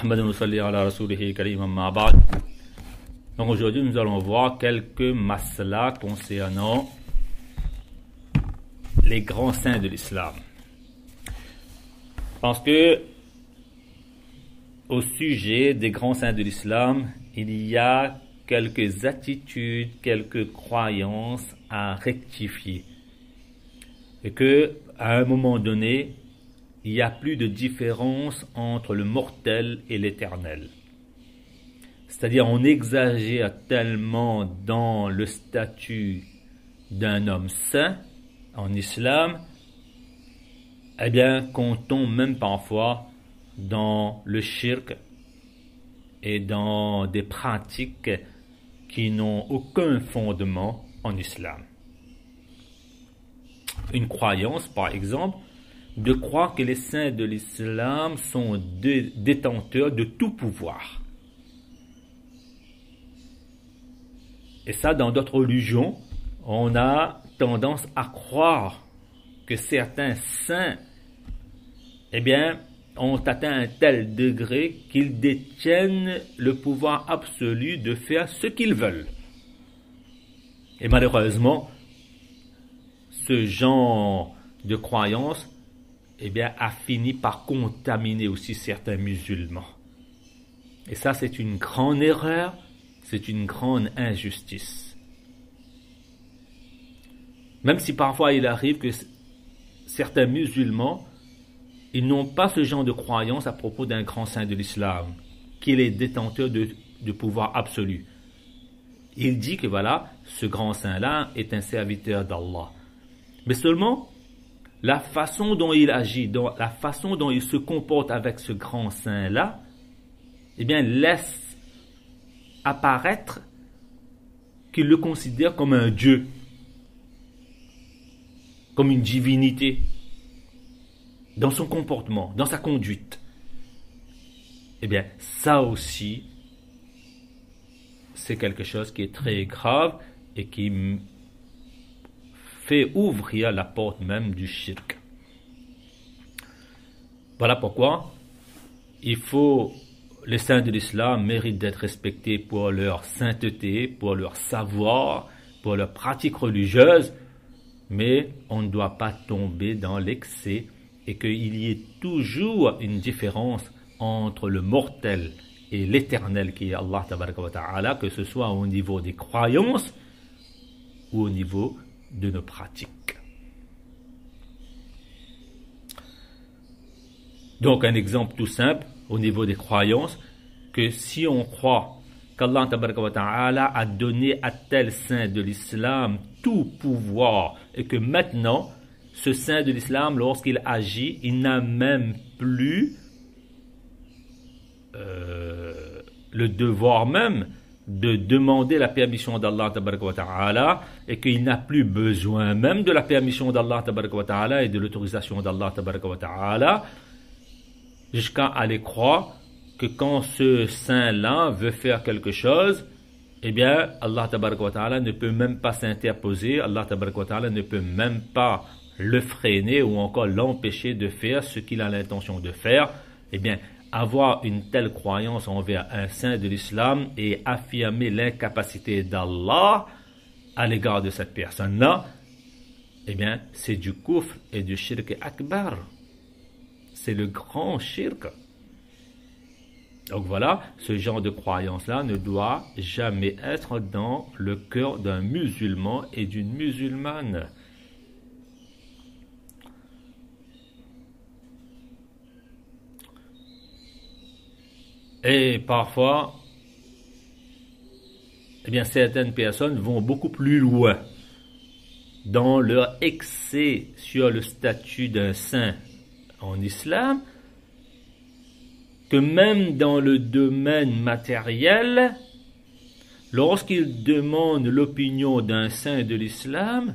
Ahmad nusalli ala rasulihi karim amma ba'd. Donc aujourd'hui nous allons voir quelques maslas concernant les grands saints de l'islam. Parce que au sujet des grands saints de l'islam, il y a quelques attitudes, quelques croyances à rectifier. Et que à un moment donné, il n'y a plus de différence entre le mortel et l'éternel. C'est-à-dire on exagère tellement dans le statut d'un homme saint en islam, eh bien qu'on tombe même parfois dans le shirk et dans des pratiques qui n'ont aucun fondement en islam. Une croyance, par exemple, de croire que les saints de l'islam sont détenteurs de tout pouvoir. Et ça, dans d'autres religions, on a tendance à croire que certains saints, eh bien, ont atteint un tel degré qu'ils détiennent le pouvoir absolu de faire ce qu'ils veulent. Et malheureusement, ce genre de croyance, eh bien, a fini par contaminer aussi certains musulmans. Et ça, c'est une grande erreur, c'est une grande injustice. Même si parfois il arrive que certains musulmans, ils n'ont pas ce genre de croyance à propos d'un grand saint de l'islam, qu'il est détenteur de pouvoir absolu. Il dit que voilà, ce grand saint-là est un serviteur d'Allah. Mais seulement, la façon dont il agit, la façon dont il se comporte avec ce grand saint-là, eh bien, laisse apparaître qu'il le considère comme un dieu, comme une divinité, dans son comportement, dans sa conduite. Eh bien, ça aussi, c'est quelque chose qui est très grave et qui fait ouvrir la porte même du shirk. Voilà pourquoi les saints de l'islam méritent d'être respectés pour leur sainteté, pour leur savoir, pour leur pratique religieuse, mais on ne doit pas tomber dans l'excès et qu'il y ait toujours une différence entre le mortel et l'éternel qui est Allah tabaraka wa ta'ala, que ce soit au niveau des croyances ou au niveau de nos pratiques. Donc un exemple tout simple au niveau des croyances, que si on croit qu'Allah tabaraka wa ta'ala a donné à tel saint de l'islam tout pouvoir et que maintenant ce saint de l'islam, lorsqu'il agit, il n'a même plus le devoir même de demander la permission d'Allah tabaraka wa ta'ala et qu'il n'a plus besoin même de la permission d'Allah tabaraka wa ta'ala et de l'autorisation d'Allah tabaraka wa ta'ala, jusqu'à aller croire que quand ce saint-là veut faire quelque chose, eh bien Allah tabaraka wa ta'ala ne peut même pas s'interposer, Allah tabaraka wa ta'ala ne peut même pas le freiner ou encore l'empêcher de faire ce qu'il a l'intention de faire. Eh bien, avoir une telle croyance envers un saint de l'islam et affirmer l'incapacité d'Allah à l'égard de cette personne-là, eh bien, c'est du kufr et du shirk akbar. C'est le grand shirk. Donc voilà, ce genre de croyance-là ne doit jamais être dans le cœur d'un musulman et d'une musulmane. Et parfois, eh bien, certaines personnes vont beaucoup plus loin dans leur excès sur le statut d'un saint en islam, que même dans le domaine matériel, lorsqu'ils demandent l'opinion d'un saint de l'islam,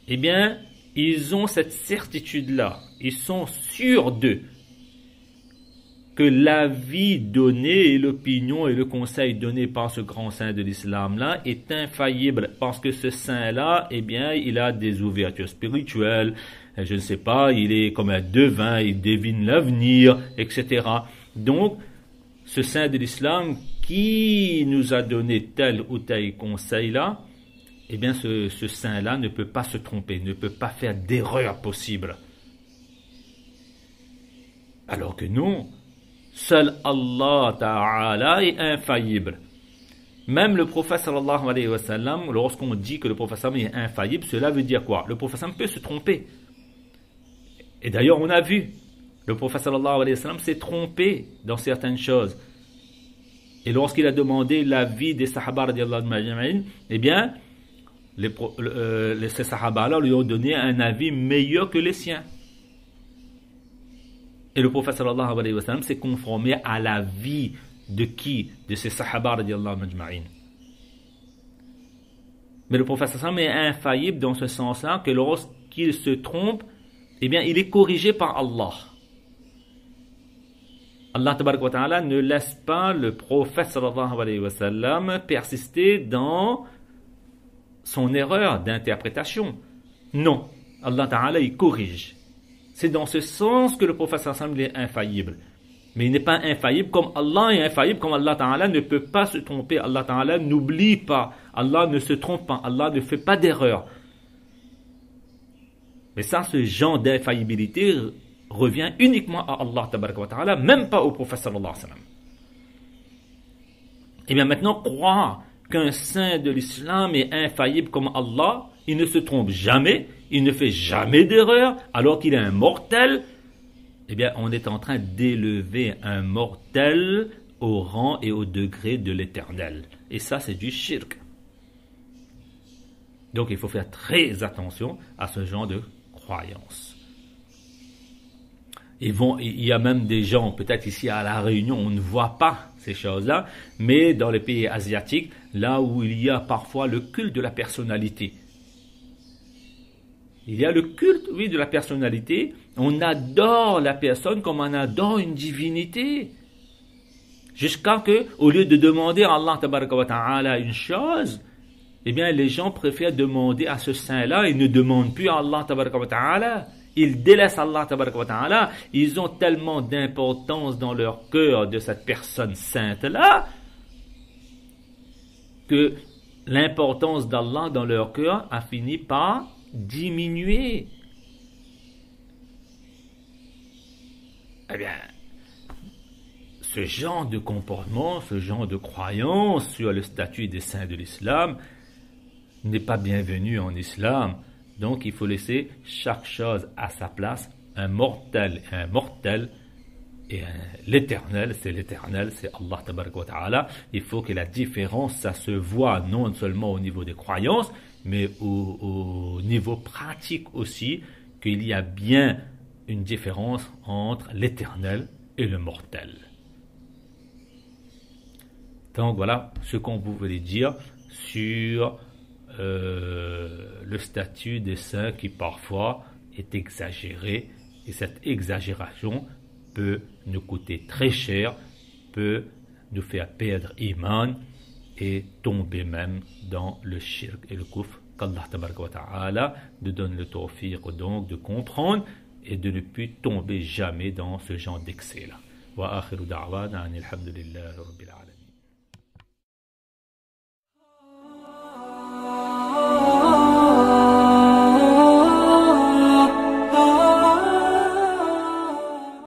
eh bien, ils ont cette certitude-là, ils sont sûrs d'eux, que l'avis donné et l'opinion et le conseil donné par ce grand saint de l'islam-là est infaillible, parce que ce saint-là, eh bien, il a des ouvertures spirituelles, je ne sais pas, il est comme un devin, il devine l'avenir, etc. Donc, ce saint de l'islam qui nous a donné tel ou tel conseil-là, eh bien, ce saint-là ne peut pas se tromper, ne peut pas faire d'erreur possible. Alors que non, seul Allah Ta'ala est infaillible. Même le prophète sallallahu alayhi wa sallam, lorsqu'on dit que le prophète sallam est infaillible, cela veut dire quoi? Le prophète sallam peut se tromper. Et d'ailleurs, on a vu, le prophète sallallahu alayhi wa sallam s'est trompé dans certaines choses. Et lorsqu'il a demandé l'avis des sahaba radiallahu anhum, eh bien, ces sahaba-là lui ont donné un avis meilleur que les siens. Et le prophète sallallahu alayhi wa sallam s'est conformé à l'avis de qui? De ces sahaba radiallahu anhum. Mais le prophète sallallahu alayhi wa sallam est infaillible dans ce sens-là que lorsqu'il se trompe, eh bien, il est corrigé par Allah. Allah tabaraka wa ta'ala ne laisse pas le prophète sallallahu alayhi wa sallam persister dans son erreur d'interprétation. Non, Allah ta'ala il corrige. C'est dans ce sens que le prophète sallallahu alayhi wa sallam est infaillible. Mais il n'est pas infaillible comme Allah est infaillible, comme Allah ta'ala ne peut pas se tromper. Allah ta'ala n'oublie pas. Allah ne se trompe pas. Allah ne fait pas d'erreur. Mais ça, ce genre d'infaillibilité revient uniquement à Allah tabaraka wa ta'ala, même pas au prophète sallallahu alayhi wa sallam. Et bien maintenant, croire qu'un saint de l'islam est infaillible comme Allah, il ne se trompe jamais, il ne fait jamais d'erreur, alors qu'il est un mortel, eh bien on est en train d'élever un mortel au rang et au degré de l'éternel. Et ça, c'est du shirk. Donc il faut faire très attention à ce genre de croyance. Il y a même des gens, peut-être ici à La Réunion, on ne voit pas ces choses-là, mais dans les pays asiatiques, là où il y a parfois le culte de la personnalité. Il y a le culte, oui, de la personnalité. On adore la personne comme on adore une divinité. Jusqu'à que, au lieu de demander à Allah tabaraka wa ta'ala une chose, eh bien, les gens préfèrent demander à ce saint-là et ne demandent plus à Allah tabaraka wa ta'ala. Ils délaissent Allah tabaraka wa ta'ala. Ils ont tellement d'importance dans leur cœur de cette personne sainte-là que l'importance d'Allah dans leur cœur a fini par diminuer. Eh bien, ce genre de comportement, ce genre de croyance sur le statut des saints de l'islam n'est pas bienvenu en islam. Donc il faut laisser chaque chose à sa place. Un mortel est un mortel et l'éternel, c'est Allah tabaraka wa ta'ala. Il faut que la différence, ça se voit non seulement au niveau des croyances, mais au niveau pratique aussi, qu'il y a bien une différence entre l'éternel et le mortel. Donc voilà ce qu'on voulait dire sur le statut des saints qui parfois est exagéré, et cette exagération peut nous coûter très cher, peut nous faire perdre iman et tomber même dans le shirk et le kufr. Qu'Allah tabaraka wa ta'ala nous donne le tawfiq donc de comprendre et de ne plus tomber jamais dans ce genre d'excès là. Wa akhiru da'wana alhamdulillahi rabbil alamin.